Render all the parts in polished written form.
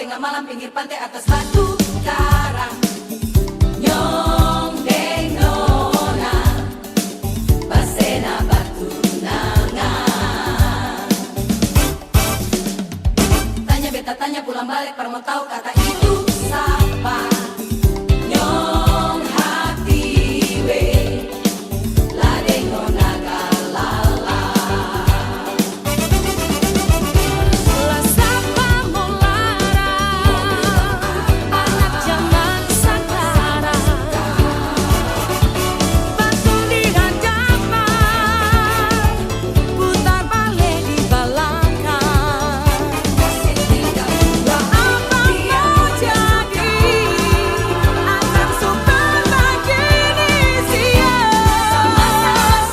tengah malam pinggir pantai atas batu karang. Nyong deng nona basena batu nangan. Tanya beta tanya pulang balik par mau tahu kata itu siapa. Nyong hati we ladeng nona galala. La sapa molara anak zaman sekarang, batu di hadapan, putar balik di belakang. Apa mau jadi akan suka begini sia.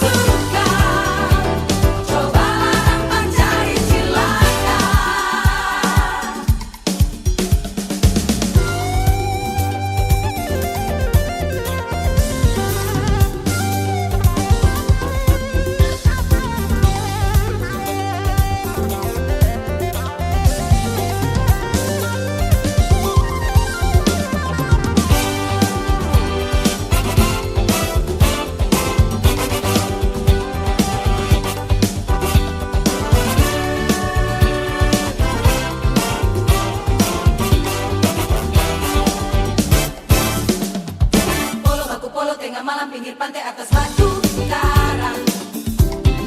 Suka cobalah mencari cilaka. Polo baku polo tengah malam pinggir pantai atas batu karang.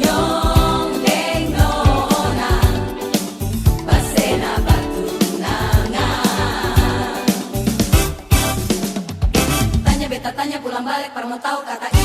Nyong deng nona basena batu nangan. Tanya beta tanya pulang balik par mau tahu kata